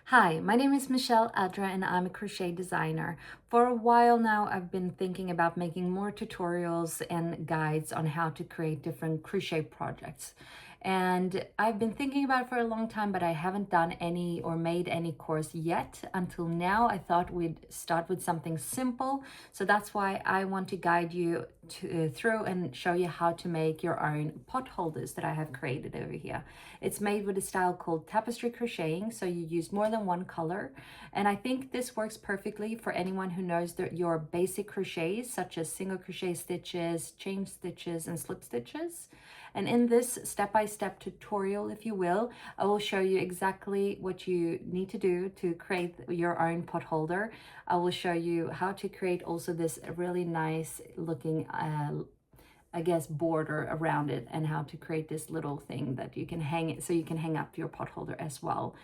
Hi, my name is Michelle Adra and I'm a crochet designer. For a while now, I've been thinking about making more tutorials and guides on how to create different crochet projects. And I've been thinking about it for a long time, but I haven't done any or made any course yet. Until now, I thought we'd start with something simple. So that's why I want to guide you through and show you how to make your own pot holders that I have created over here. It's made with a style called tapestry crocheting, so you use more than one color. And I think this works perfectly for anyone who knows your basic crochets, such as single crochet stitches, chain stitches, and slip stitches. And in this step-by-step tutorial, if you will, I will show you exactly what you need to do to create your own pot holder. I will show you how to create also this really nice looking I guess, border around it, and how to create this little thing that you can hang it so you can hang up your pot holder as well.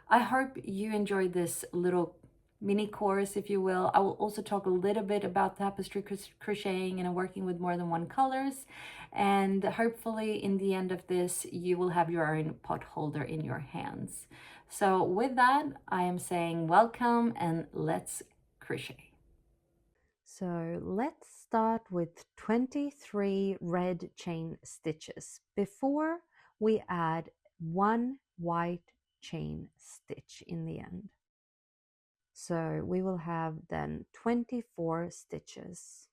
I hope you enjoyed this little mini course, if you will. I will also talk a little bit about tapestry crocheting and working with more than one colors. And hopefully in the end of this, you will have your own pot holder in your hands. So with that, I am saying welcome and let's crochet. So let's start with 23 red chain stitches before we add one white chain stitch in the end. So we will have then 24 stitches.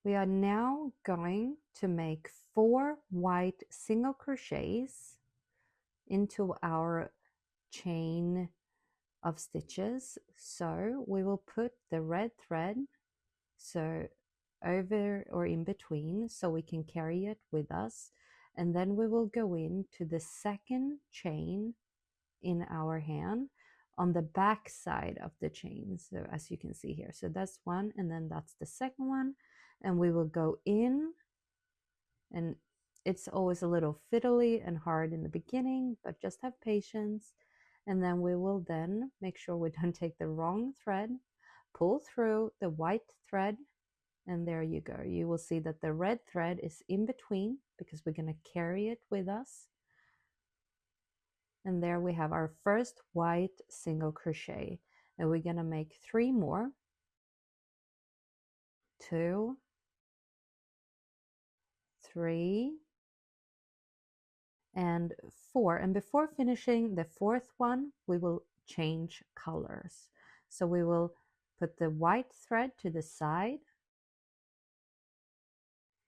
We are now going to make 4 white single crochets into our chain of stitches. So we will put the red thread over or in between so we can carry it with us, and then we will go into the second chain in our hand on the back side of the chain, so as you can see here. So that's one, and then that's the second one, and we will go in, and it's always a little fiddly and hard in the beginning, but just have patience. And then we will then make sure we don't take the wrong thread, pull through the white thread, and there you go. You will see that the red thread is in between because we're going to carry it with us. And there we have our first white single crochet. And we're going to make 3 more. 2, 3, and 4. And before finishing the 4th one, we will change colors. So we will put the white thread to the side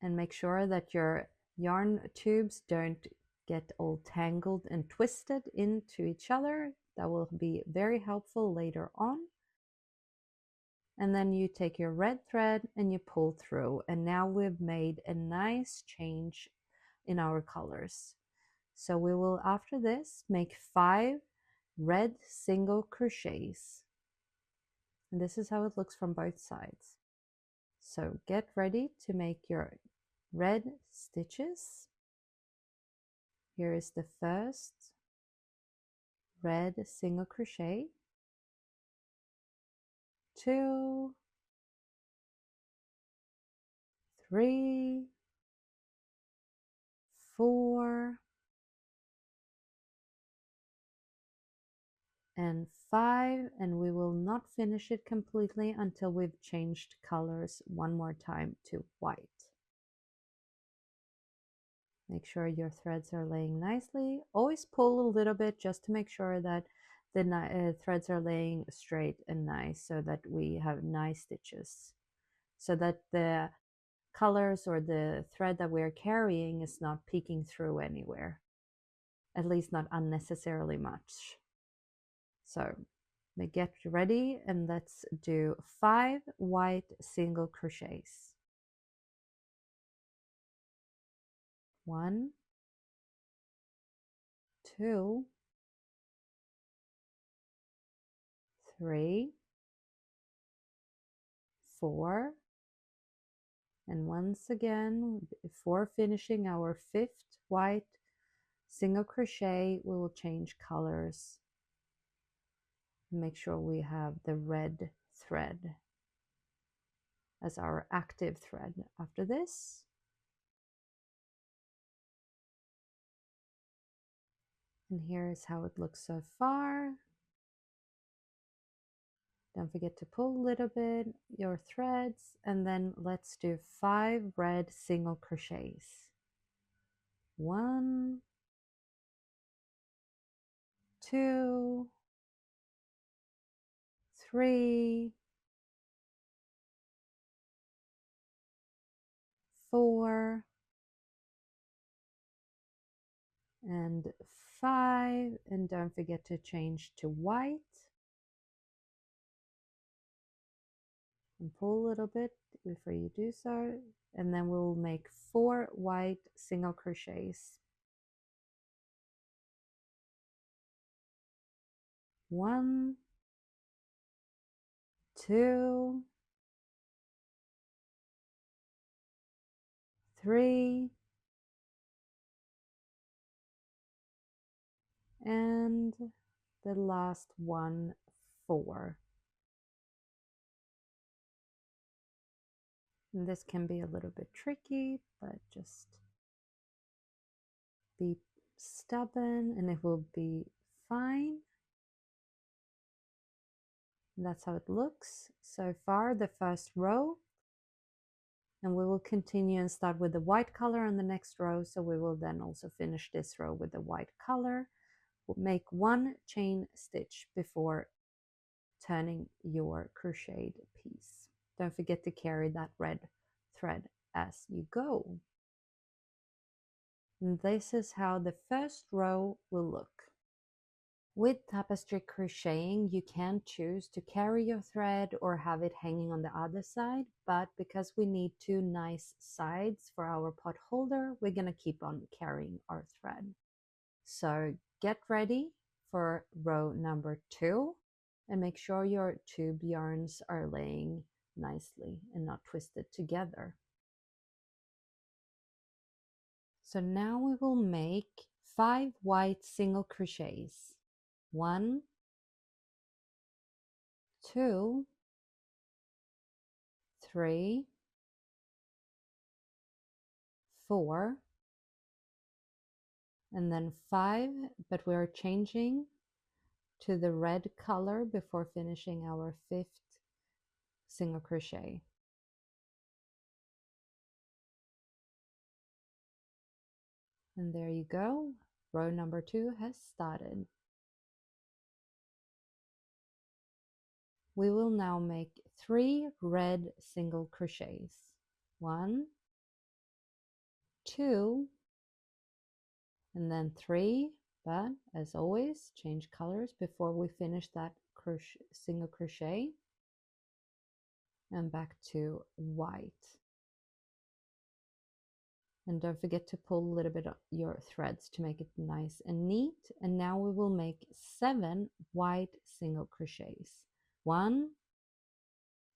and make sure that your yarn tubes don't get all tangled and twisted into each other. That will be very helpful later on. And then you take your red thread and you pull through, and now we've made a nice change in our colors. So we will, after this, make 5 red single crochets, and this is how it looks from both sides. So get ready to make your red stitches. Here is the first red single crochet, 2, 3, 4, and 5, and we will not finish it completely until we've changed colors one more time to white. Make sure your threads are laying nicely. Always pull a little bit just to make sure that the threads are laying straight and nice, so that we have nice stitches, so that the colors or the thread that we're carrying is not peeking through anywhere, at least not unnecessarily much. So get ready and let's do 5 white single crochets. 1, 2, 3, 4, and once again, before finishing our 5th white single crochet, we will change colors. Make sure we have the red thread as our active thread. After this, And here is how it looks so far. Don't forget to pull a little bit your threads, and then let's do 5 red single crochets. 1, 2, 3, 4, and 5. And don't forget to change to white. And pull a little bit before you do so. And then we'll make 4 white single crochets. 1, 2, 3, and the last one, 4. And this can be a little bit tricky, but just be stubborn and it will be fine. And that's how it looks so far, the first row. And we will continue and start with the white color on the next row. So we will then also finish this row with the white color. We'll make 1 chain stitch before turning your crocheted piece. Don't forget to carry that red thread as you go. And this is how the first row will look. With tapestry crocheting, you can choose to carry your thread or have it hanging on the other side, but because we need 2 nice sides for our pot holder, we're going to keep on carrying our thread. So get ready for row number 2 and make sure your tube yarns are laying nicely and not twisted together. So now we will make 5 white single crochets. 1, 2, 3, 4, and then 5, but we're changing to the red color before finishing our 5th single crochet. And there you go, row number 2 has started. We will now make 3 red single crochets. 1, 2, and then 3, but as always, change colors before we finish that single crochet. And back to white. And don't forget to pull a little bit of your threads to make it nice and neat. And now we will make 7 white single crochets. 1,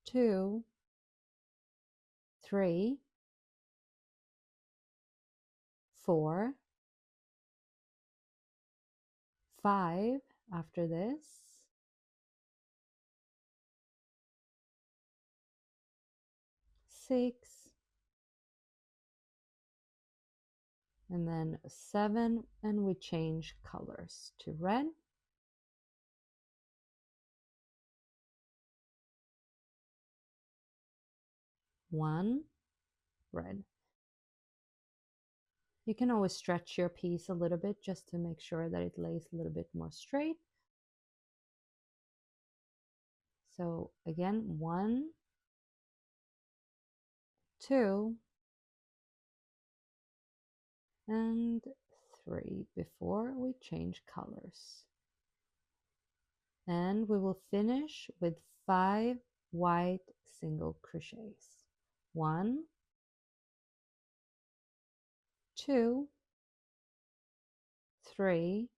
2, 3, 4, 5 after this, 6, and then 7, and we change colors to red. One red. You can always stretch your piece a little bit just to make sure that it lays a little bit more straight. So again, 1, 2, and 3 before we change colors. And we will finish with 5 white single crochets. 1, 2, 3,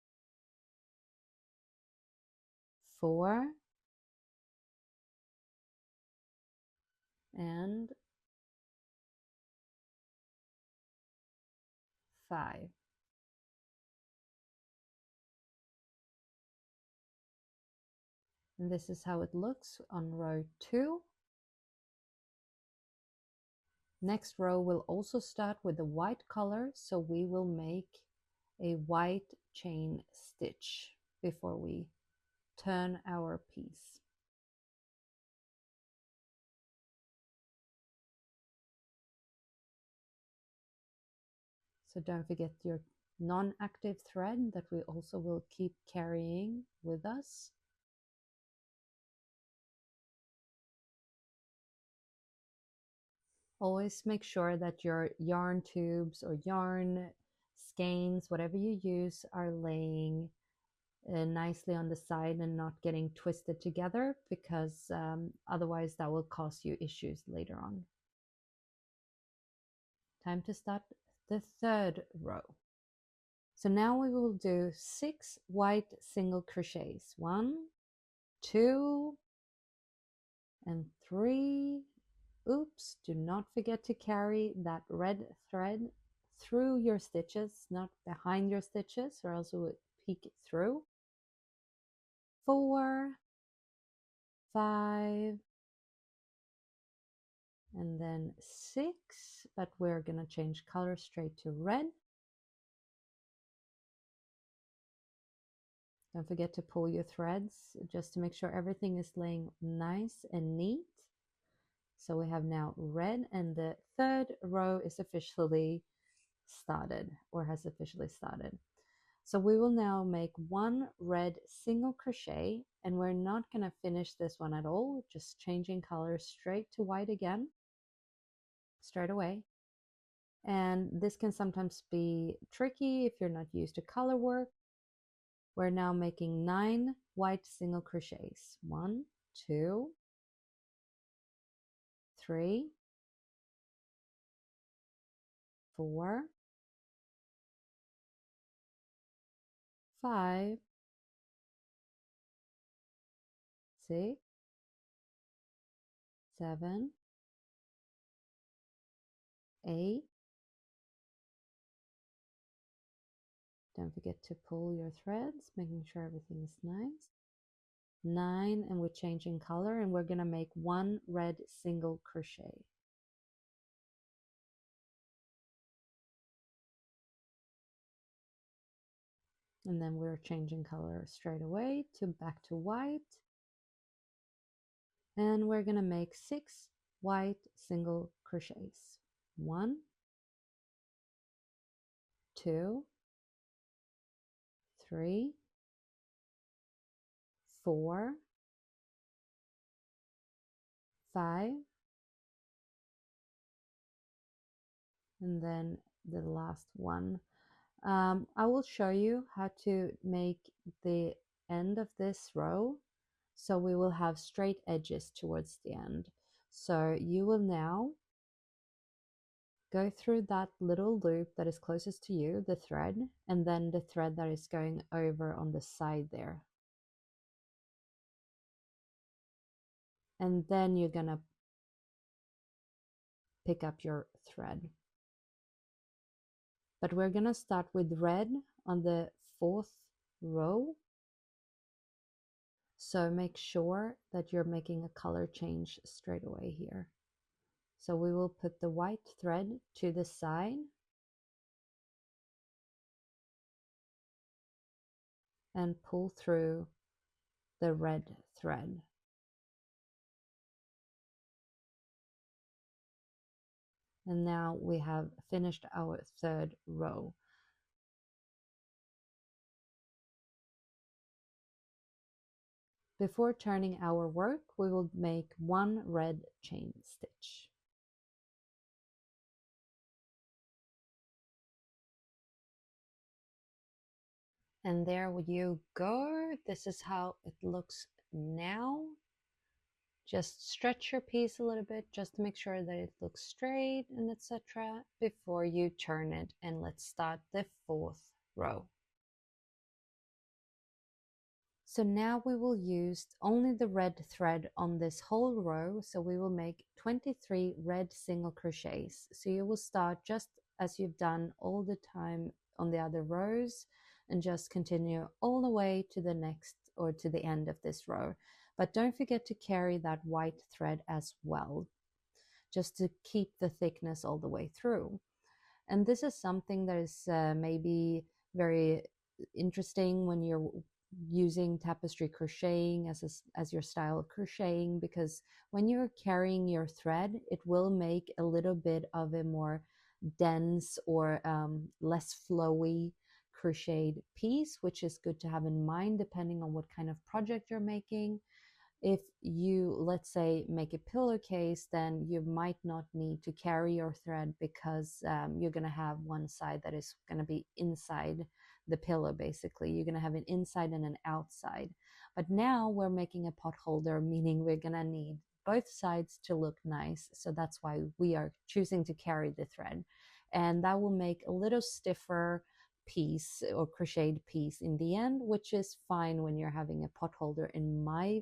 4, and 5. And this is how it looks on row 2. Next row will also start with the white color, so we will make a white chain stitch before we turn our piece. So don't forget your non-active thread that we also will keep carrying with us. Always make sure that your yarn tubes or yarn skeins, whatever you use, are laying nicely on the side and not getting twisted together, because otherwise that will cause you issues later on. Time to start the third row. So now we will do 6 white single crochets. 1, 2, and 3. Oops, do not forget to carry that red thread through your stitches, not behind your stitches, or else it would peek through. 4, 5, and then 6, but we're going to change color straight to red. Don't forget to pull your threads just to make sure everything is laying nice and neat. So we have now red, and the third row is officially started, or has officially started. So we will now make 1 red single crochet, and we're not going to finish this one at all, just changing color straight to white again, straight away. And this can sometimes be tricky if you're not used to color work. We're now making 9 white single crochets. 1, 2, 3, 4, 5, 6, 7, 8. Don't forget to pull your threads, making sure everything is nice. 9, and we're changing color, and we're going to make 1 red single crochet. And then we're changing color straight away to back to white. And we're going to make 6 white single crochets. 1, 2, 3, 4, 5, and then the last one. I will show you how to make the end of this row, so we will have straight edges towards the end. So you will now go through that little loop that is closest to you, the thread, and then the thread that is going over on the side there. And then you're gonna pick up your thread. But we're gonna start with red on the 4th row. So make sure that you're making a color change straight away here. So we will put the white thread to the side and pull through the red thread. And now we have finished our 3rd row. Before turning our work, we will make 1 red chain stitch. And there you go. This is how it looks now. Just stretch your piece a little bit just to make sure that it looks straight and etc. before you turn it. And let's start the 4th row. So now we will use only the red thread on this whole row. So we will make 23 red single crochets. So you will start just as you've done all the time on the other rows, and just continue all the way to the next, or to the end of this row. But don't forget to carry that white thread as well, just to keep the thickness all the way through. And this is something that is maybe very interesting when you're using tapestry crocheting as your style of crocheting, because when you're carrying your thread, it will make a little bit of a more dense or less flowy crocheted piece, which is good to have in mind depending on what kind of project you're making. If you, let's say, make a pillowcase, then you might not need to carry your thread, because you're going to have one side that is going to be inside the pillow. Basically, you're going to have an inside and an outside. But now we're making a pot holder, meaning we're going to need both sides to look nice. So that's why we are choosing to carry the thread, and that will make a little stiffer piece or crocheted piece in the end, which is fine when you're having a pot holder, in my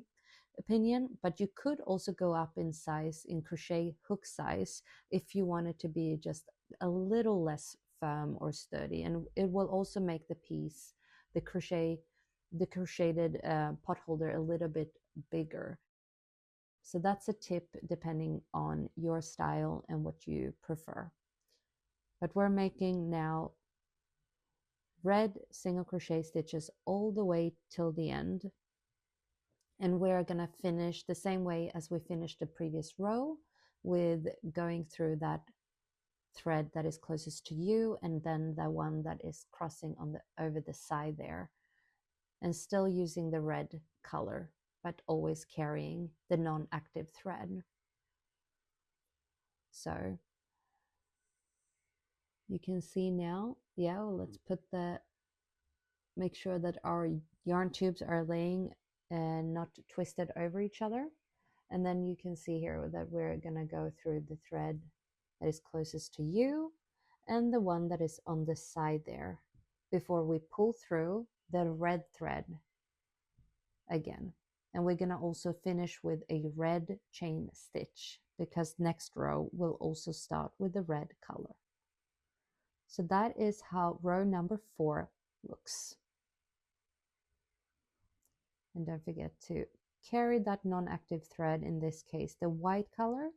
opinion. But you could also go up in size, in crochet hook size, if you want it to be just a little less firm or sturdy, and it will also make the piece, the crocheted pot holder, a little bit bigger. So that's a tip depending on your style and what you prefer. But we're making now red single crochet stitches all the way till the end, and we're going to finish the same way as we finished the previous row, with going through that thread that is closest to you, and then the one that is crossing on the over the side there, and still using the red color, but always carrying the non-active thread. So you can see now, yeah, well, let's make sure that our yarn tubes are laying and not twisted over each other. And then you can see here that we're going to go through the thread that is closest to you and the one that is on the side there, before we pull through the red thread again. And we're going to also finish with a red chain stitch, because next row will also start with the red color. So that is how row number 4 looks. And don't forget to carry that non-active thread, in this case the white color,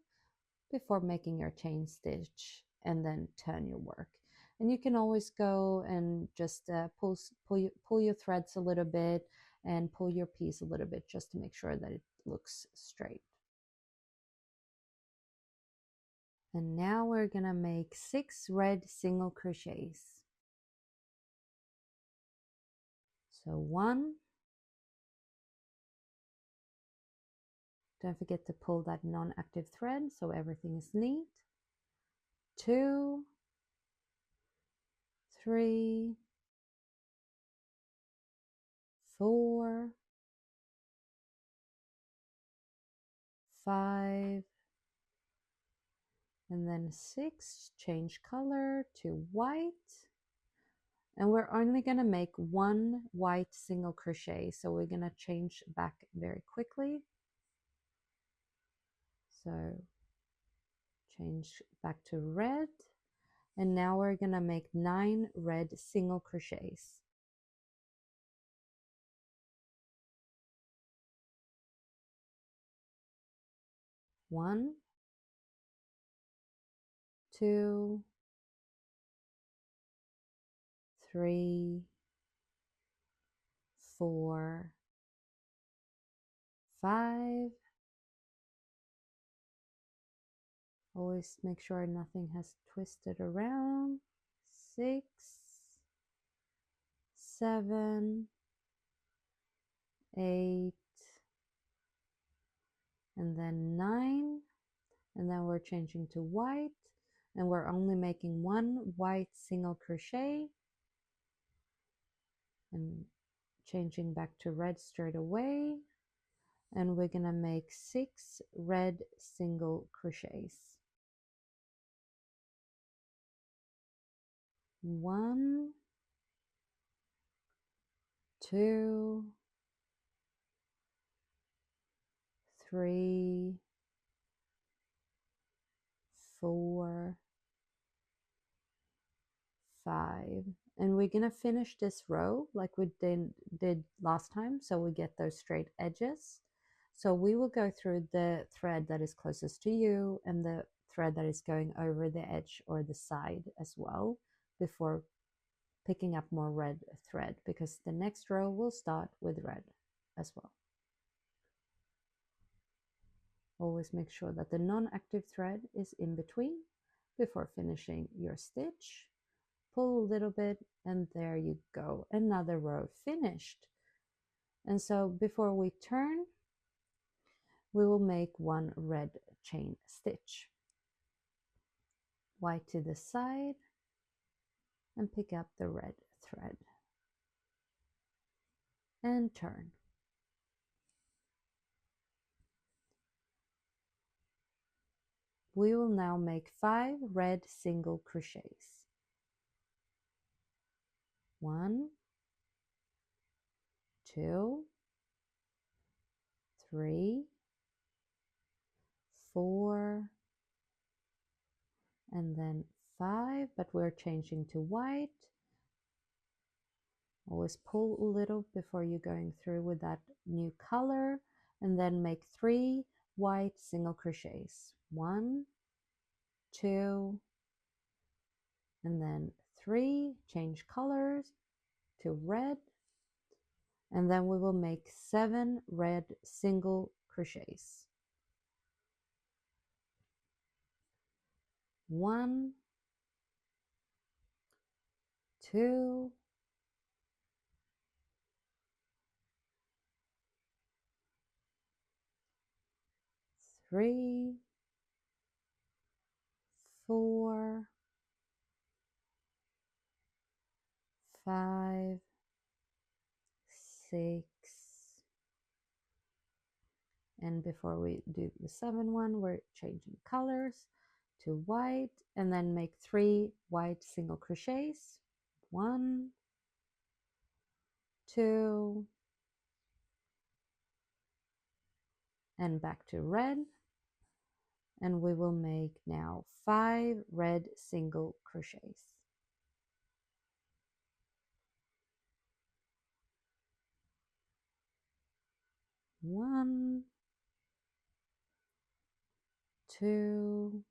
before making your chain stitch, and then turn your work. And you can always go and just pull your threads a little bit and pull your piece a little bit, just to make sure that it looks straight. And now we're gonna make 6 red single crochets. So 1, don't forget to pull that non-active thread so everything is neat. 2, 3, 4, 5, and then 6, change color to white. And we're only going to make 1 white single crochet, so we're going to change back very quickly. So change back to red, and now we're going to make 9 red single crochets. 1, 2, 3, 4, 5. Always make sure nothing has twisted around. 6, 7, 8, and then 9. And then we're changing to white, and we're only making 1 white single crochet, and changing back to red straight away. And we're gonna make 6 red single crochets. 1, 2, 3, 4, 5. And we're gonna finish this row like we did last time, so we get those straight edges. So we will go through the thread that is closest to you and the thread that is going over the edge or the side as well, before picking up more red thread, because the next row will start with red as well. Always make sure that the non-active thread is in between before finishing your stitch. Pull a little bit, and there you go, another row finished. And so before we turn, we will make one red chain stitch. White to the side and pick up the red thread and turn. We will now make 5 red single crochets. 1, 2, 3, 4, and then 5, but we're changing to white. Always pull a little before you're going through with that new color, and then make 3 white single crochets. 1, 2, and then 3, change colors to red, and then we will make 7 red single crochets. 1, 2, 3, 4, 5, 6, and before we do the 7th one, we're changing colors to white, and then make 3 white single crochets. 1, 2, and back to red, and we will make now 5 red single crochets. 1, 2,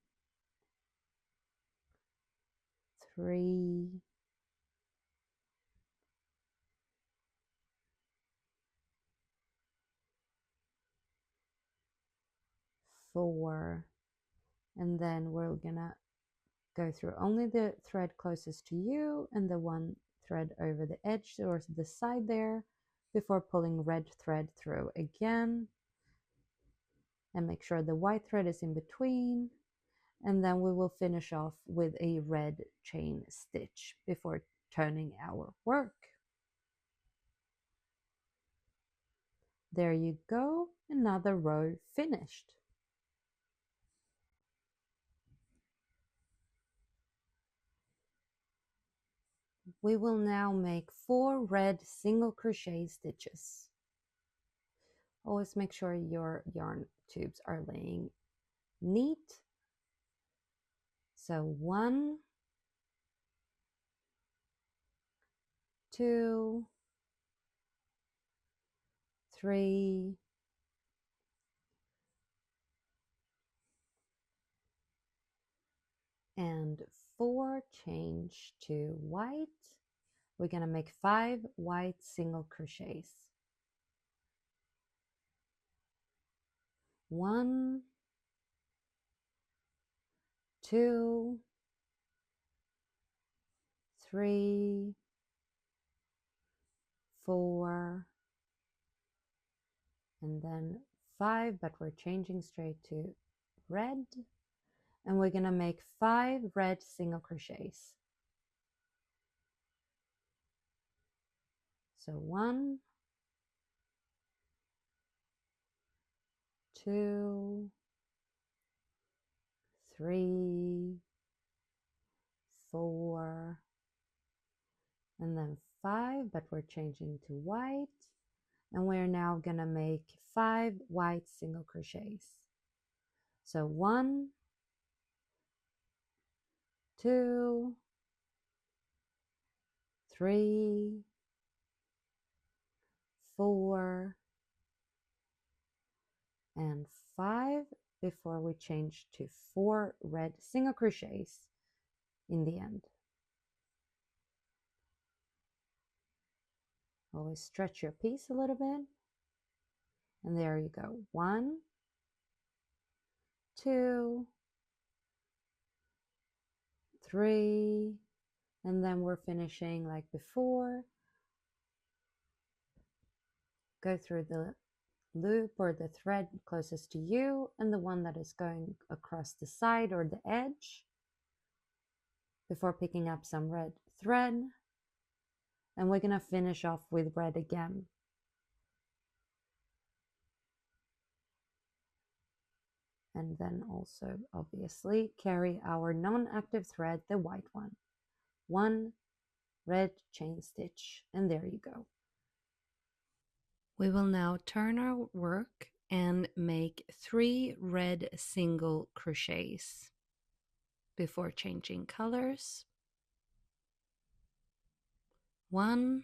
3, 4, and then we're gonna go through only the thread closest to you and the one thread over the edge or the side there before pulling red thread through again, and make sure the white thread is in between, and then we will finish off with a red chain stitch before turning our work. There you go, another row finished. We will now make 4 red single crochet stitches. Always make sure your yarn tubes are laying neat. So 1, 2, 3, and 4, change to white. We're going to make 5 white single crochets. 1, 2, 3, 4, and then 5, but we're changing straight to red, and we're going to make 5 red single crochets. So 1, 2, 3, 4, and then 5, but we're changing to white, and we're now gonna make 5 white single crochets. So 1, 2, 3, 4, and 5 before we change to 4 red single crochets in the end. Always stretch your piece a little bit. And there you go. 1, 2, 3, and then we're finishing like before. Go through the loop or the thread closest to you and the one that is going across the side or the edge before picking up some red thread. And we're going to finish off with red again. And then also obviously carry our non-active thread, the white one. 1 red chain stitch, and there you go. We will now turn our work and make 3 red single crochets before changing colors. 1,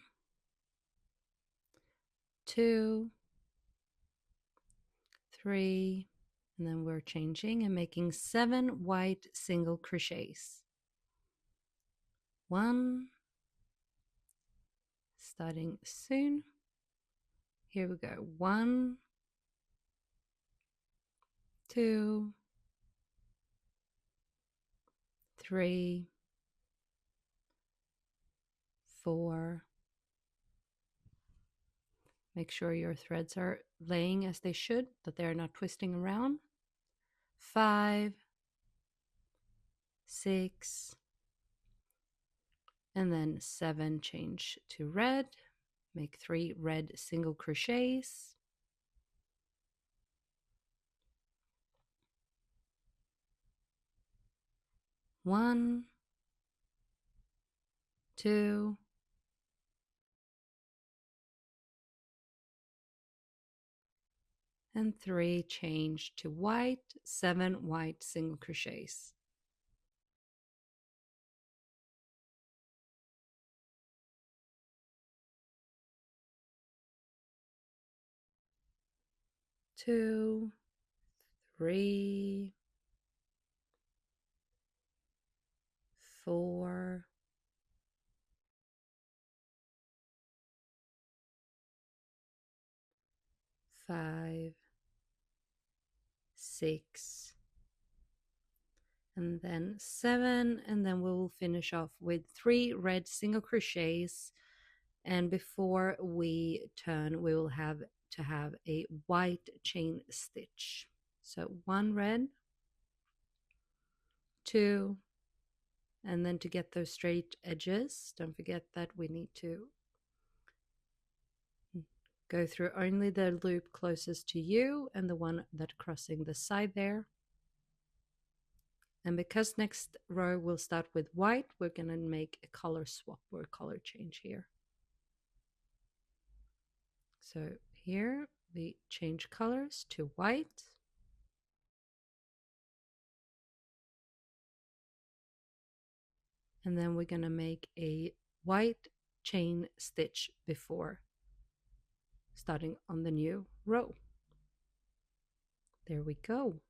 2, 3, and then we're changing and making 7 white single crochets. 1, starting soon. Here we go. 1, 2, 3, 4. Make sure your threads are laying as they should, that they're not twisting around. 5, 6, and then 7, change to red. Make 3 red single crochets. 1, 2, and 3, change to white, 7 white single crochets. Two, 3, 4, 5, 6, and then 7, and then we will finish off with 3 red single crochets. And before we turn, we will have to have a white chain stitch. So 1 red, 2, and then to get those straight edges, don't forget that we need to go through only the loop closest to you and the one that crossing the side there. And because next row we'll start with white, we're going to make a color swap or a color change here. So here we change colors to white. And then we're going to make a white chain stitch before starting on the new row. There we go.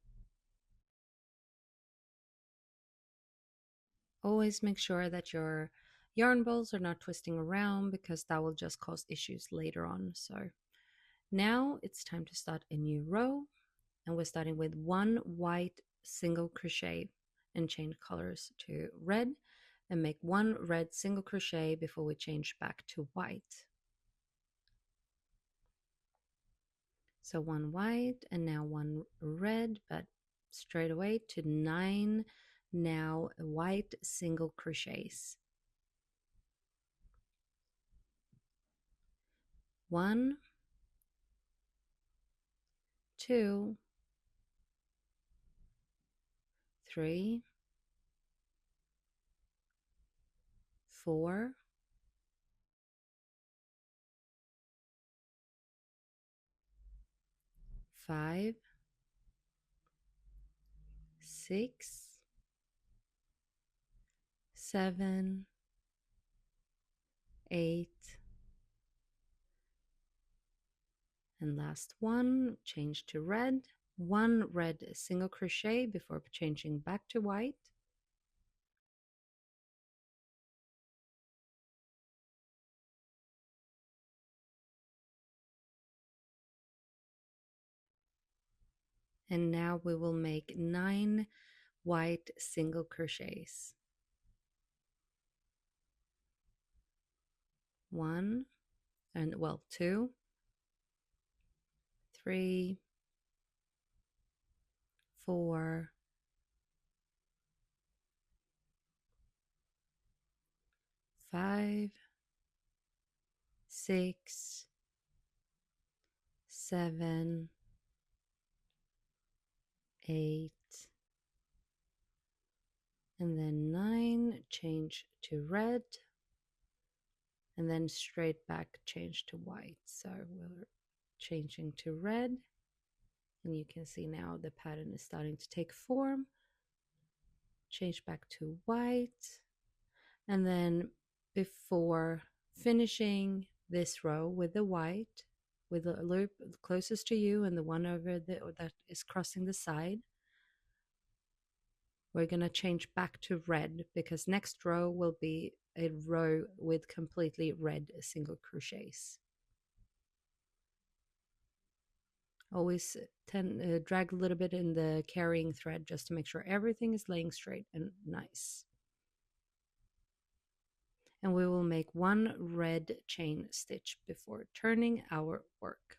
Always make sure that your yarn balls are not twisting around because that will just cause issues later on. So now it's time to start a new row, and we're starting with 1 white single crochet and change colors to red, and make 1 red single crochet before we change back to white. So 1 white and now 1 red, but straight away to 9 now white single crochets. 1, 2, 3, 4, 5, 6, 7, 8, and last one, change to red. 1 red single crochet before changing back to white. And now we will make 9 white single crochets. 1 and well 2, 3, 4, 5, 6, 7, 8, and then 9, change to red, and then straight back change to white. So we're changing to red, and you can see now the pattern is starting to take form. Change back to white, and then before finishing this row with the white, with the loop closest to you and the one over that is crossing the side, we're going to change back to red, because next row will be a row with completely red single crochets. Always drag a little bit in the carrying thread just to make sure everything is laying straight and nice. And we will make 1 red chain stitch before turning our work.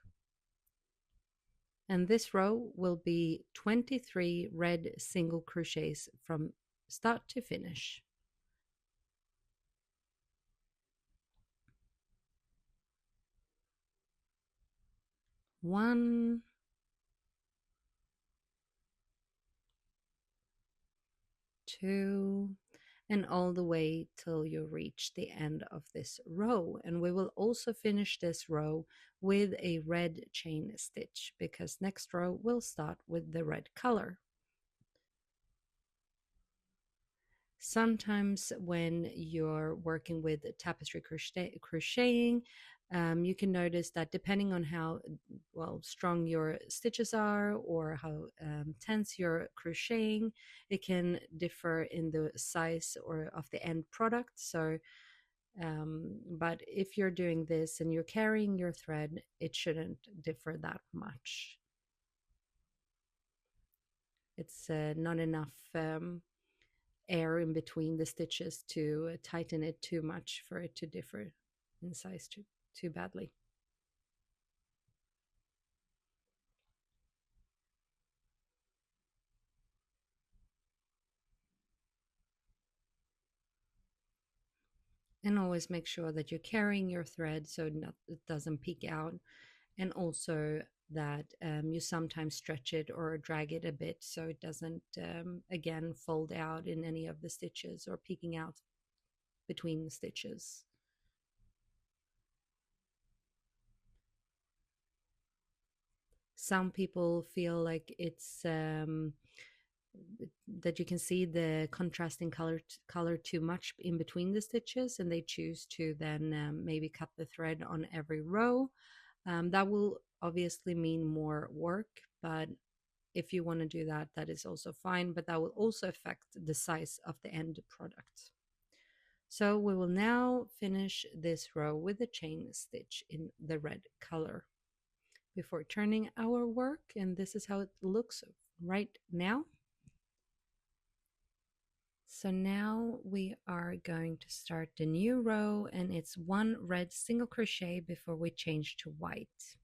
And this row will be 23 red single crochets from start to finish. 1, 2, and all the way till you reach the end of this row. And we will also finish this row with a red chain stitch, because next row will start with the red color. Sometimes when you're working with tapestry crocheting, you can notice that depending on how well strong your stitches are, or how tense you're crocheting, it can differ in the size or of the end product. So but if you're doing this and you're carrying your thread, it shouldn't differ that much. It's not enough air in between the stitches to tighten it too much for it to differ in size too badly. And always make sure that you're carrying your thread so it doesn't peek out, and also that you sometimes stretch it or drag it a bit so it doesn't again fold out in any of the stitches or peeking out between the stitches. Some people feel like it's that you can see the contrasting color too much in between the stitches, and they choose to then maybe cut the thread on every row. That will obviously mean more work, but if you want to do that, that is also fine, but that will also affect the size of the end product. So we will now finish this row with a chain stitch in the red color before turning our work, and this is how it looks right now. So now we are going to start the new row, and it's 1 red single crochet before we change to white.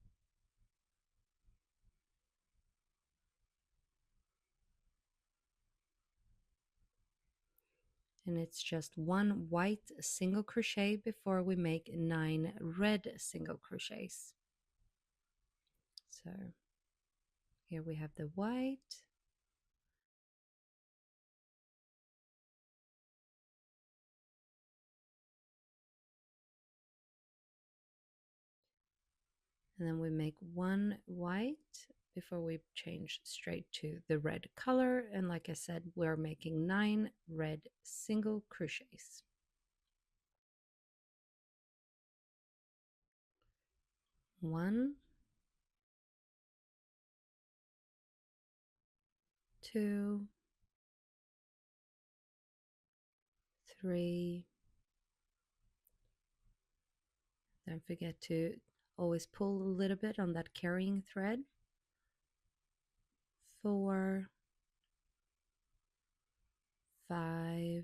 And it's just 1 white single crochet before we make 9 red single crochets. So here we have the white, and then we make 1 white before we change straight to the red color. And like I said, we're making 9 red single crochets. 1, 2, 3. Don't forget to always pull a little bit on that carrying thread. 4, 5,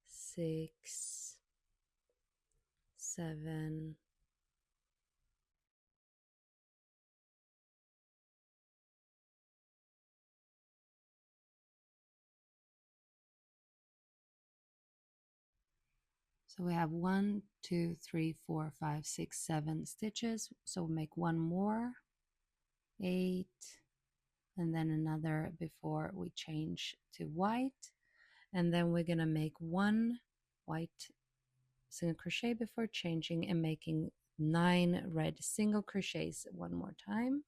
6, 7, so we have 1, 2, 3, 4, 5, 6, 7 stitches. So we'll make one more, 8, and then another before we change to white. And then we're gonna make one white single crochet before changing and making 9 red single crochets one more time.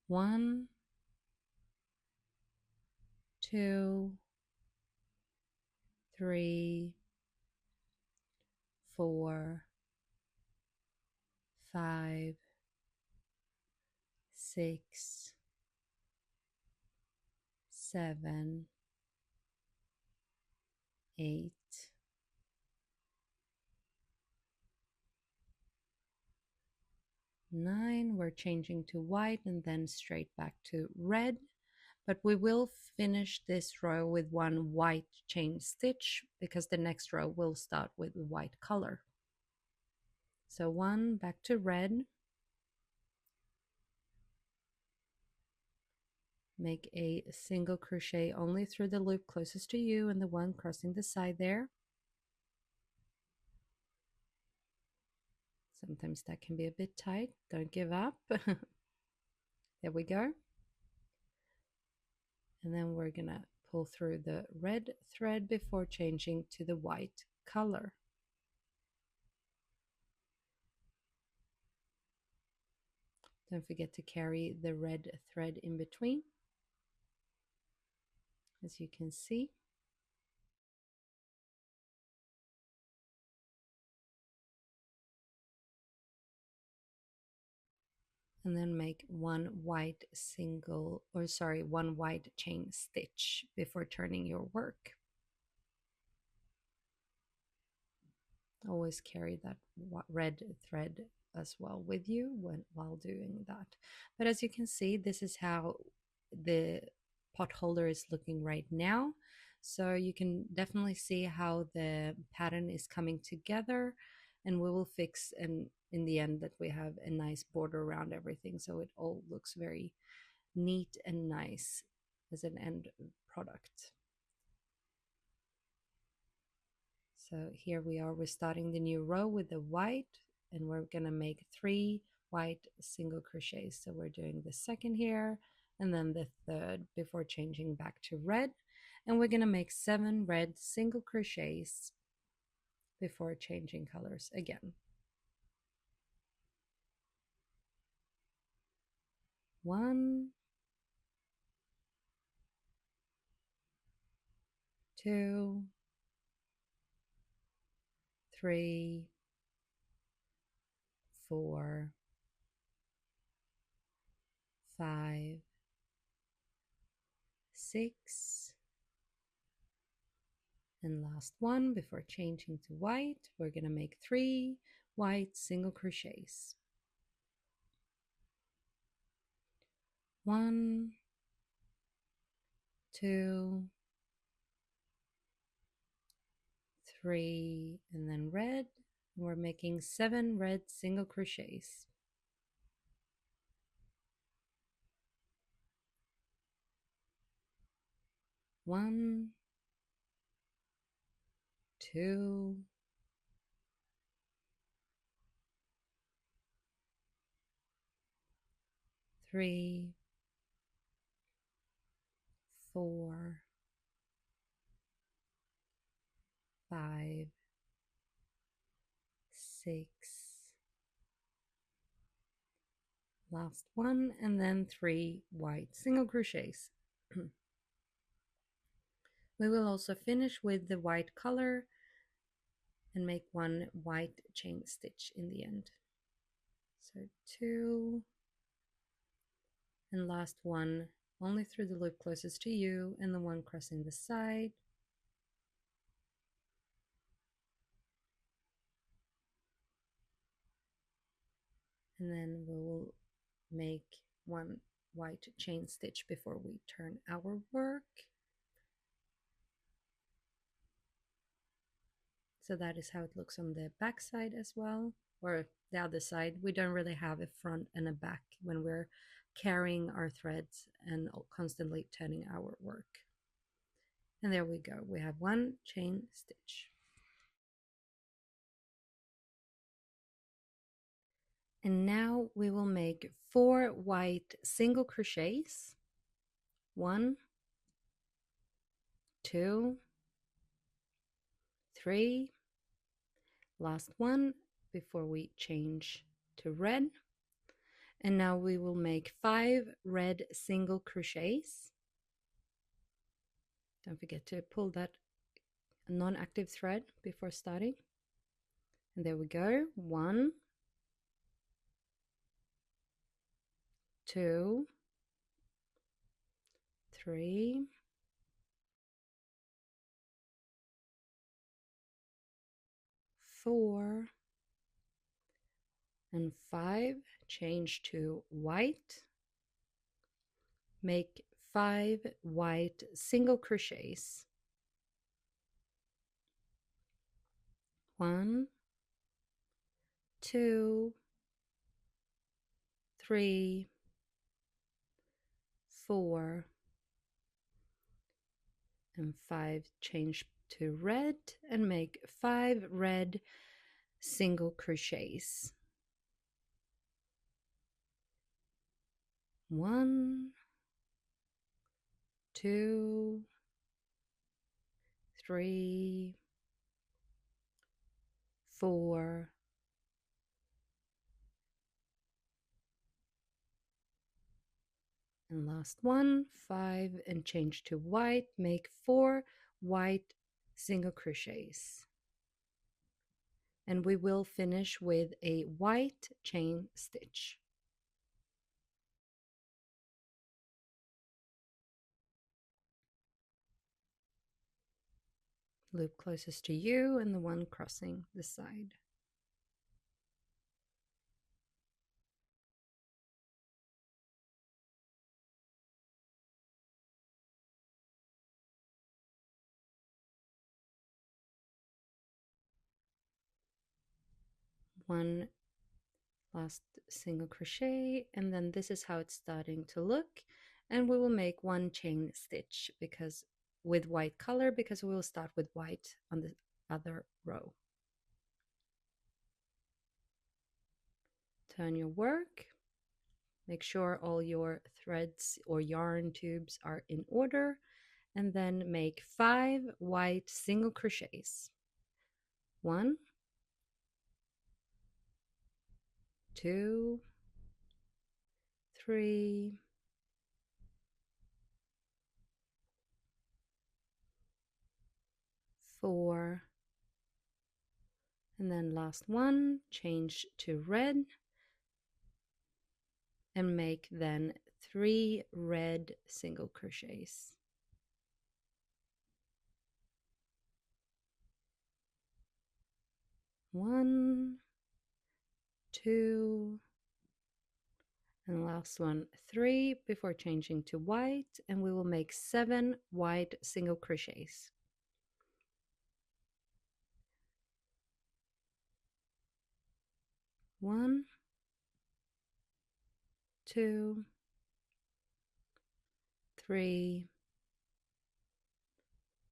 1, 2, 3, 4, 5, 6, 7, 8, 9. We're changing to white and then straight back to red. But we will finish this row with one white chain stitch because the next row will start with white color. So 1 back to red, make a single crochet only through the loop closest to you and the one crossing the side there. Sometimes that can be a bit tight, don't give up. There we go. And then we're gonna pull through the red thread before changing to the white color. Don't forget to carry the red thread in between, as you can see. And then make one white one white chain stitch before turning your work. Always carry that red thread as well with you while doing that. But as you can see, this is how the pot holder is looking right now. So you can definitely see how the pattern is coming together, and we will fix in the end that we have a nice border around everything, so it all looks very neat and nice as an end product. So here we are, we're starting the new row with the white, and we're gonna make 3 white single crochets. So we're doing the second here and then the third before changing back to red, and we're gonna make 7 red single crochets before changing colors again. 1, 2, 3, 4, 5, 6, and last one before changing to white. We're gonna make 3 white single crochets. 1, 2, 3, and then red. We're making 7 red single crochets. 1, 2, 3, 4, 5, 6, last one, and then 3 white single crochets. We will also finish with the white color and make 1 white chain stitch in the end. So 2, and last one only through the loop closest to you and the one crossing the side. And then we will make one white chain stitch before we turn our work. So that is how it looks on the back side as well, or the other side. We don't really have a front and a back when we're carrying our threads and constantly turning our work. And there we go, we have one chain stitch. And now we will make 4 white single crochets. 1, 2, 3, last one before we change to red. And now we will make 5 red single crochets. Don't forget to pull that non-active thread before starting. And there we go. 1, 2, 3, 4, and 5. Change to white. Make 5 white single crochets. 1, 2, 3, 4, and 5. Change to red and make 5 red single crochets. 1, 2, 3, 4, and last one, 5, and change to white. Make 4 white single crochets. And we will finish with a white chain stitch. Loop closest to you and the one crossing the side. One last single crochet, and then this is how it's starting to look. And we will make 1 chain stitch because with white color, because we will start with white on the other row. Turn your work. Make sure all your threads or yarn tubes are in order, and then make 5 white single crochets. 1, 2, 3, 4, and then last one, change to red and make then 3 red single crochets. 1, 2, and last one 3 before changing to white, and we will make 7 white single crochets. 1, 2, 3,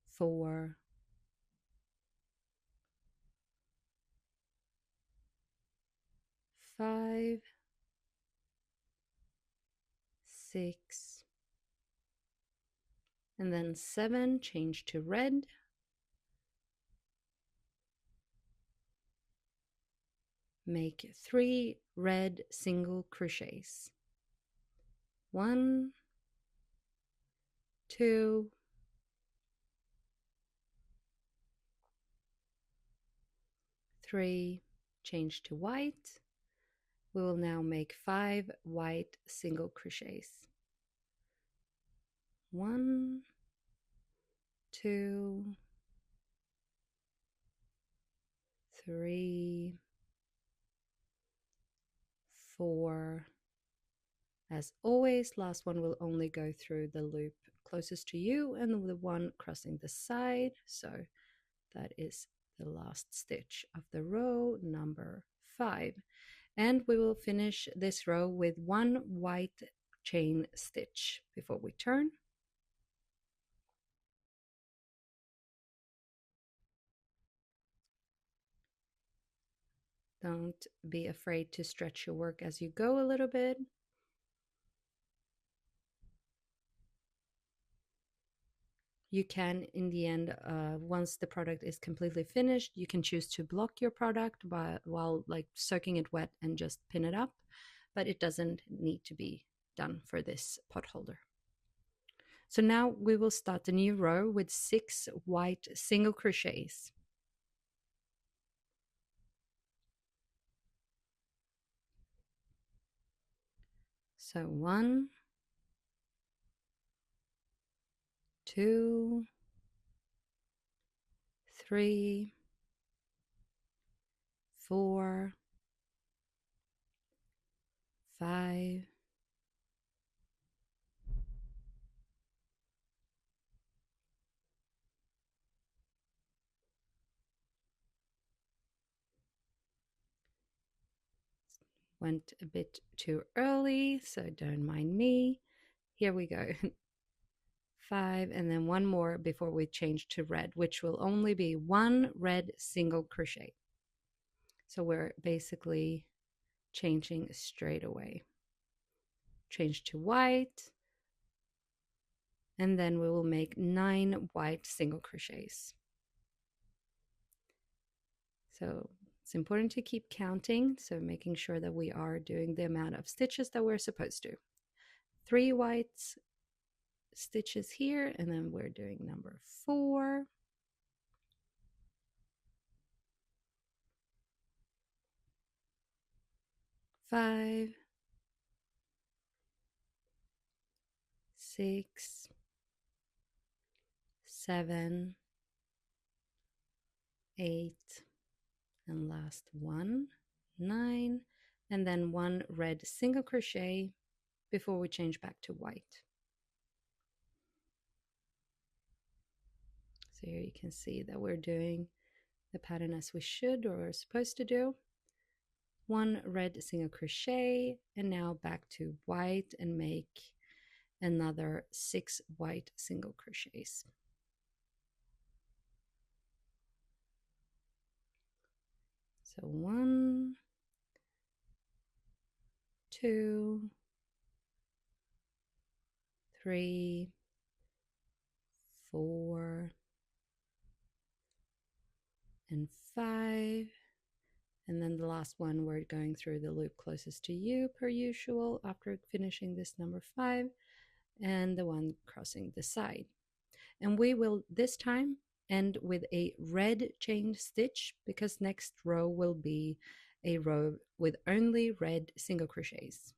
4, 5, 6, and then 7, change to red. Make 3 red single crochets. 1, 2, 3, change to white. We will now make 5 white single crochets. 1, 2, 3, 4. As always, last one will only go through the loop closest to you and the one crossing the side. So that is the last stitch of the row number 5. And we will finish this row with 1 white chain stitch before we turn. Don't be afraid to stretch your work as you go a little bit. You can, in the end, once the product is completely finished, you can choose to block your product while like soaking it wet and just pin it up, but it doesn't need to be done for this pot holder. So now we will start a new row with 6 white single crochets. So 1, 2, 3, 4, 5, 'Went a bit too early, so don't mind me. Here we go. 5, and then 1 more before we change to red, which will only be 1 red single crochet. So we're basically changing straight away. Change to white, and then we will make 9 white single crochets. So it's important to keep counting, so making sure that we are doing the amount of stitches that we're supposed to. 3 white stitches here, and then we're doing number 4. 5, 6, 7, 8, and last one, 9, and then 1 red single crochet before we change back to white. So here you can see that we're doing the pattern as we should or are supposed to do. 1 red single crochet, and now back to white and make another 6 white single crochets. So 1, 2, 3, 4, and 5. And then the last one, we're going through the loop closest to you per usual after finishing this number 5, and the one crossing the side. And we will this time end with a red chain stitch, because next row will be a row with only red single crochets.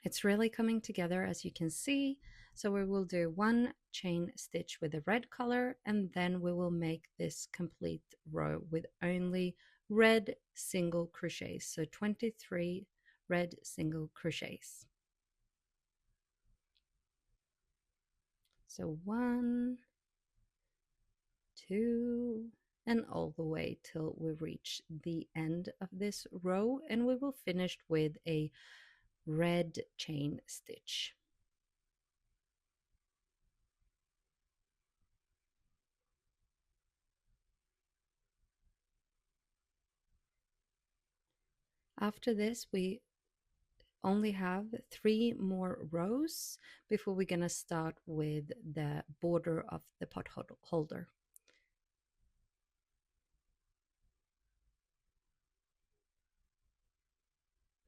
It's really coming together, as you can see. So we will do 1 chain stitch with the red color, and then we will make this complete row with only red single crochets. So 23 red single crochets. So 1, 2, and all the way till we reach the end of this row, and we will finish with a red chain stitch. After this, we only have 3 more rows before we're gonna start with the border of the pot holder.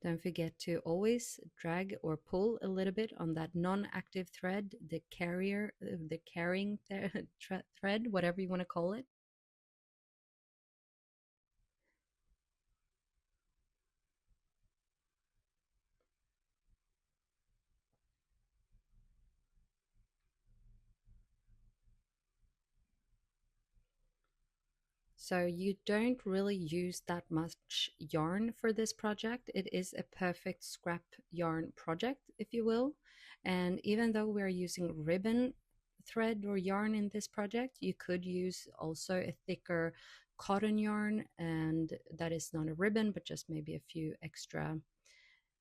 Don't forget to always drag or pull a little bit on that non-active thread, the carrying thread, whatever you want to call it. So you don't really use that much yarn for this project. It is a perfect scrap yarn project, if you will. And even though we're using ribbon thread or yarn in this project, you could use also a thicker cotton yarn, and that is not a ribbon, but just maybe a few extra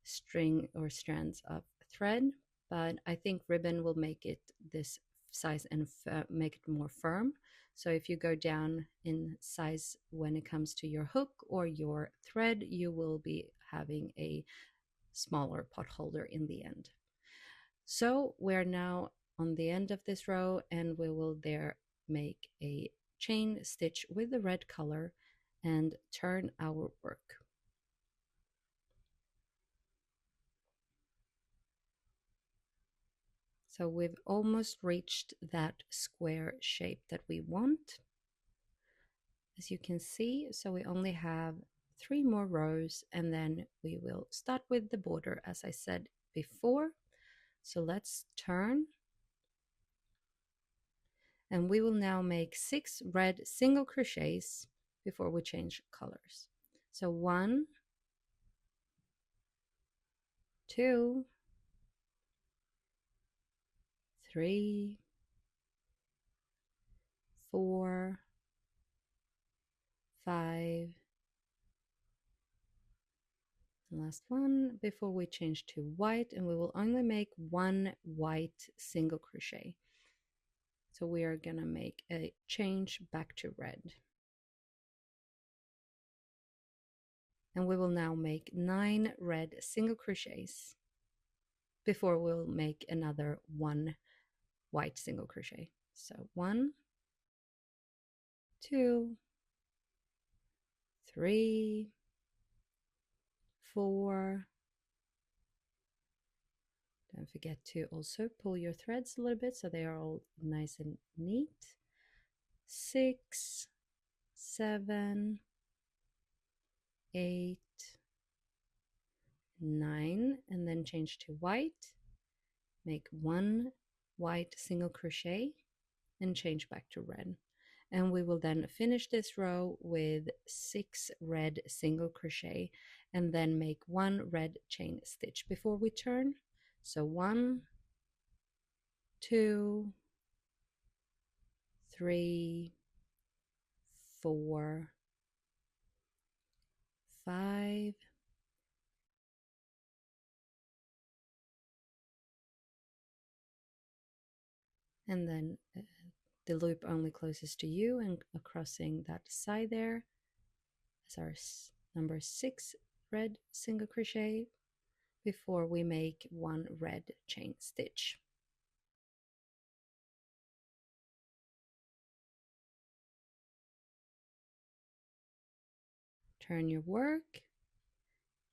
string or strands of thread. But I think ribbon will make it this size and make it more firm. So if you go down in size when it comes to your hook or your thread, you will be having a smaller pot holder in the end. So we're now on the end of this row, and we will there make a chain stitch with the red color and turn our work. So we've almost reached that square shape that we want, as you can see. So we only have 3 more rows, and then we will start with the border as I said before. So let's turn, and we will now make 6 red single crochets before we change colors. So 1, 2, 3, 4, 5, last one before we change to white, and we will only make 1 white single crochet. So we are gonna make a change back to red, and we will now make 9 red single crochets before we'll make another 1 white single crochet. So 1, 2, 3, 4. Don't forget to also pull your threads a little bit so they are all nice and neat. 6, 7, 8, 9, and then change to white. Make 1 white single crochet and change back to red. And we will then finish this row with 6 red single crochet and then make 1 red chain stitch before we turn. So 1, 2, 3, 4, 5, and then the loop only closes to you, and crossing that side there is our number 6 red single crochet before we make 1 red chain stitch. Turn your work.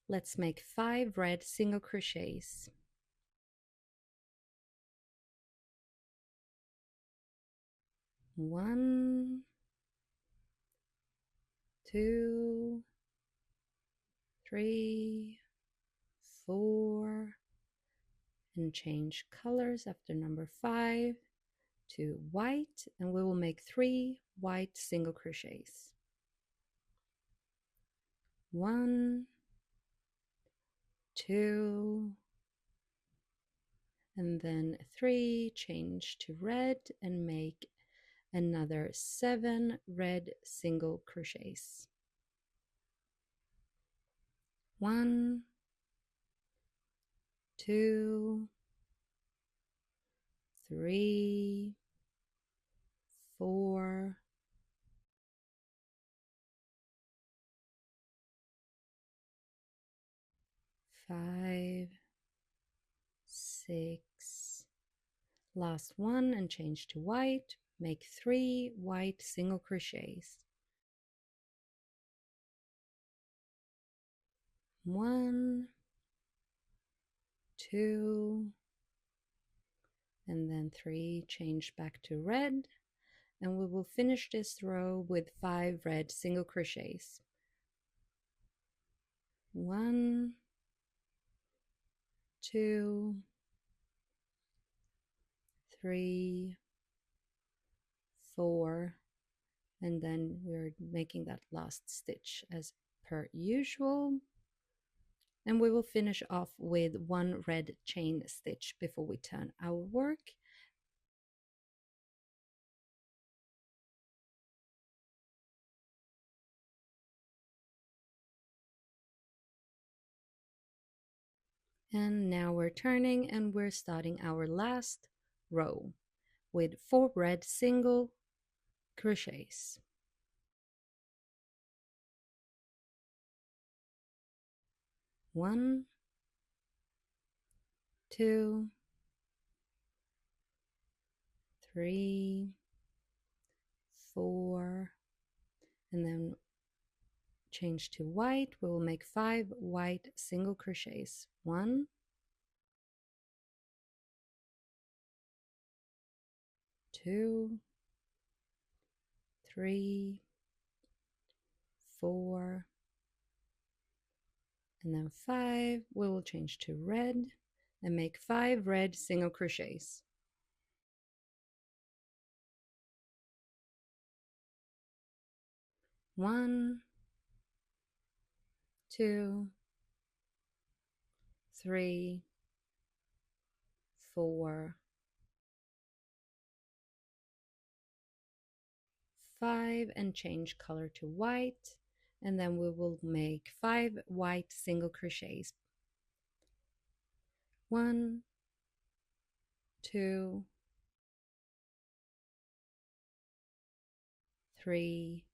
Let's make 5 red single crochets. 1, 2, 3, 4, and change colors after number 5 to white, and we will make 3 white single crochets. 1, 2, and then 3, change to red and make another 7 red single crochets. 1, 2, 3, 4, 5, 6, last one, and change to white. Make 3 white single crochets. 1, 2, and then 3, change back to red, and we will finish this row with 5 red single crochets. 1, 2, 3, 4, And then we're making that last stitch as per usual. And we will finish off with one red chain stitch before we turn our work. And now we're turning and we're starting our last row with 4 red single crochets. 1, 2, 3, 4, and then change to white. We will make 5 white single crochets. 1, 2, 3, 4, and then 5. We will change to red and make 5 red single crochets. 1, 2, 3, 4, 5, and change color to white, and then we will make 5 white single crochets. 1, 2, 3,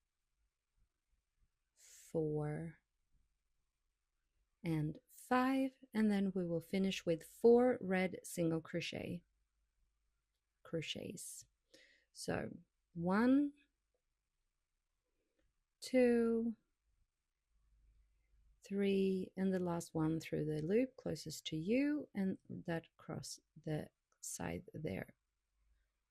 4, and 5, and then we will finish with 4 red single crochets. So 1, 2, 3, and the last one through the loop closest to you, and that across the side there.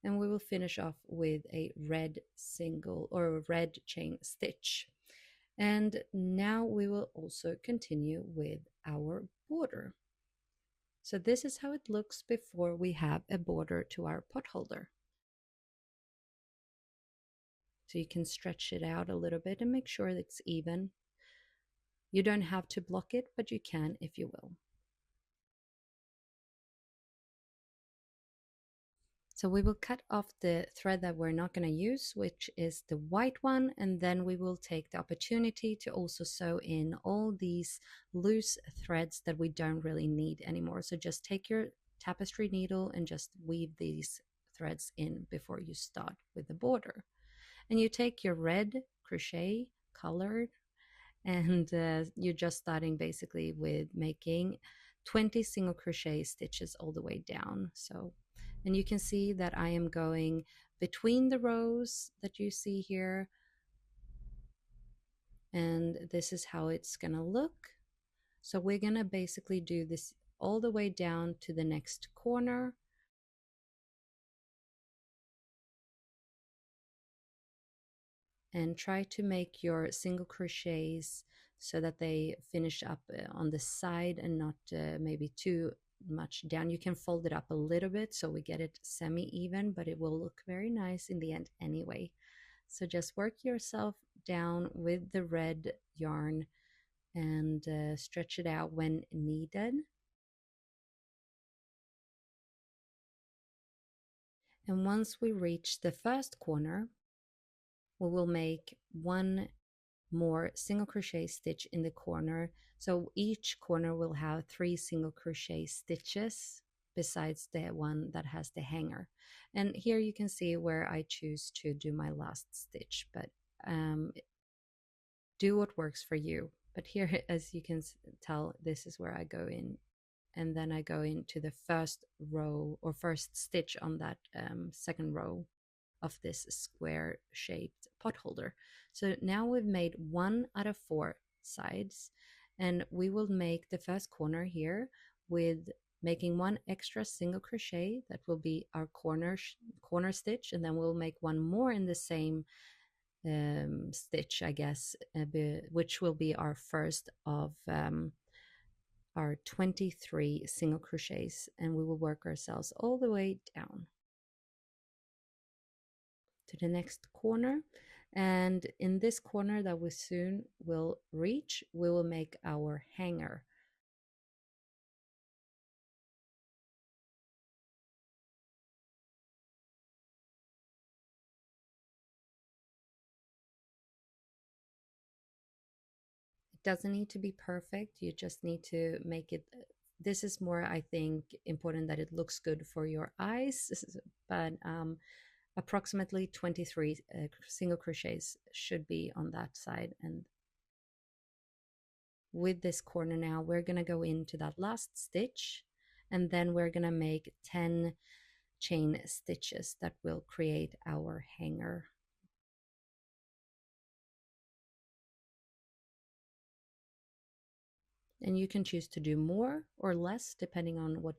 And we will finish off with a red single or a red chain stitch. And now we will also continue with our border. So this is how it looks before we have a border to our pot holder. So you can stretch it out a little bit and make sure it's even. You don't have to block it, but you can if you will. So we will cut off the thread that we're not going to use, which is the white one, and then we will take the opportunity to also sew in all these loose threads that we don't really need anymore. So just take your tapestry needle and just weave these threads in before you start with the border. And you take your red crochet colored, and you're just starting basically with making 20 single crochet stitches all the way down. So, and you can see that I am going between the rows that you see here, and this is how it's gonna look. So we're gonna basically do this all the way down to the next corner. And try to make your single crochets so that they finish up on the side and not maybe too much down. You can fold it up a little bit so we get it semi-even, but it will look very nice in the end anyway. So just work yourself down with the red yarn and stretch it out when needed. And once we reach the first corner, we will make 1 more single crochet stitch in the corner. So each corner will have 3 single crochet stitches besides the one that has the hanger. And here you can see where I choose to do my last stitch, but do what works for you. But here, as you can tell, this is where I go in, and then I go into the first row or first stitch on that second row of this square shaped pot holder. So now we've made 1 out of 4 sides, and we will make the first corner here with making 1 extra single crochet. That will be our corner stitch, and then we'll make 1 more in the same stitch, I guess, which will be our first of our 23 single crochets, and we will work ourselves all the way down to the next corner. And in this corner that we soon will reach, we will make our hanger. It doesn't need to be perfect. You just need to make it. This is more, I think, important that it looks good for your eyes. But approximately 23 single crochets should be on that side. And with this corner now, we're going to go into that last stitch, and then we're going to make 10 chain stitches that will create our hanger. And you can choose to do more or less depending on what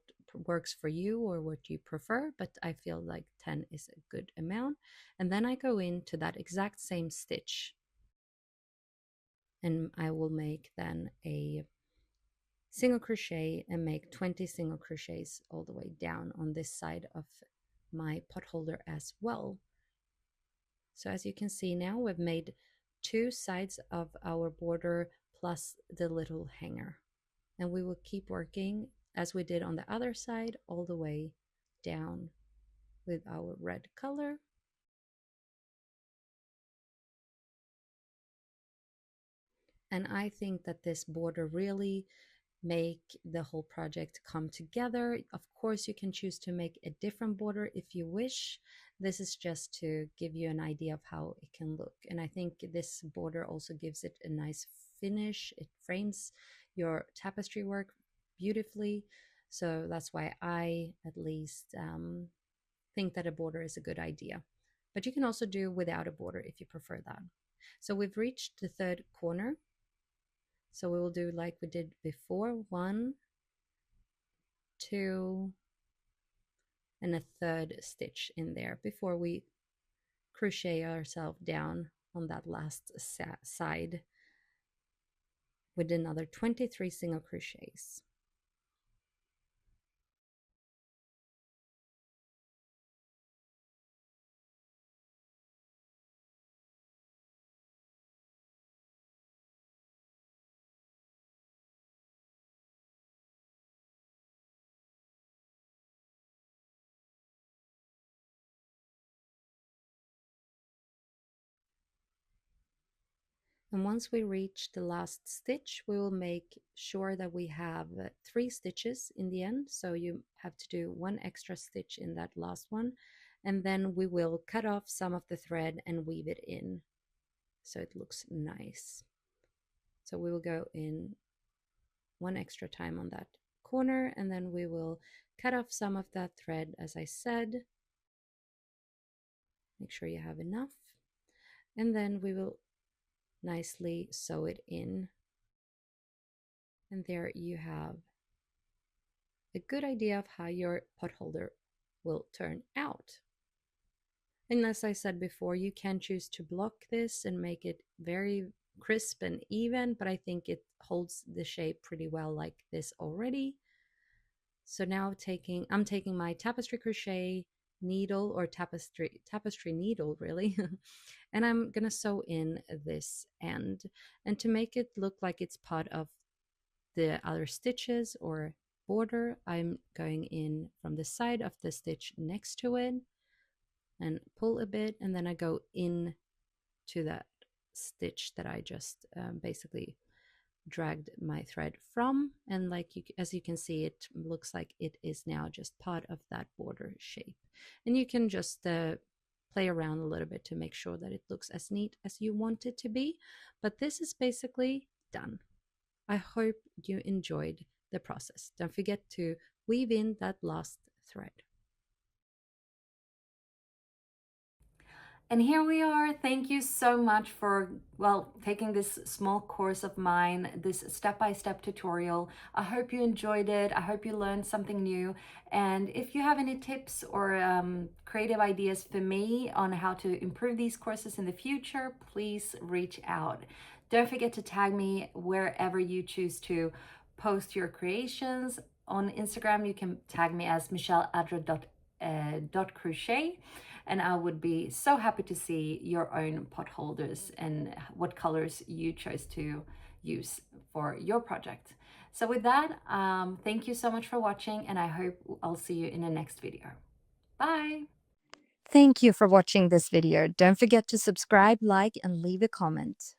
works for you or what you prefer, but I feel like 10 is a good amount. And then I go into that exact same stitch, and I will make then a single crochet and make 20 single crochets all the way down on this side of my pot holder as well. So as you can see now, we've made 2 sides of our border plus the little hanger. And we will keep working as we did on the other side all the way down with our red color. And I think that this border really make the whole project come together. Of course, you can choose to make a different border if you wish. This is just to give you an idea of how it can look. And I think this border also gives it a nice finish. It frames your tapestry work beautifully. So that's why I at least think that a border is a good idea. But you can also do without a border if you prefer that. So we've reached the third corner. So we will do like we did before, 1, 2, and a third stitch in there before we crochet ourselves down on that last side with another 23 single crochets. And once we reach the last stitch, we will make sure that we have 3 stitches in the end. So you have to do 1 extra stitch in that last one. And then we will cut off some of the thread and weave it in so it looks nice. So we will go in 1 extra time on that corner, and then we will cut off some of that thread, as I said. Make sure you have enough. And then we will nicely sew it in. And there you have a good idea of how your pot holder will turn out. And as I said before, you can choose to block this and make it very crisp and even, but I think it holds the shape pretty well like this already. So now I'm taking my tapestry crochet needle, or tapestry needle really, and I'm gonna sew in this end. And to make it look like it's part of the other stitches or border, I'm going in from the side of the stitch next to it and pull a bit, and then I go in to that stitch that I just basically dragged my thread from, and as you can see, it looks like it is now just part of that border shape. And you can just play around a little bit to make sure that it looks as neat as you want it to be, but this is basically done. I hope you enjoyed the process. Don't forget to weave in that last thread. And here we are. Thank you so much for, well, taking this small course of mine, this step-by-step tutorial. I hope you enjoyed it. I hope you learned something new. And if you have any tips or creative ideas for me on how to improve these courses in the future, please reach out. Don't forget to tag me wherever you choose to post your creations. On Instagram, you can tag me as michelleadra. dot crochet, and I would be so happy to see your own pot holders and what colors you chose to use for your project. So with that, thank you so much for watching, and I hope I'll see you in the next video. Bye! Thank you for watching this video. Don't forget to subscribe, like, and leave a comment.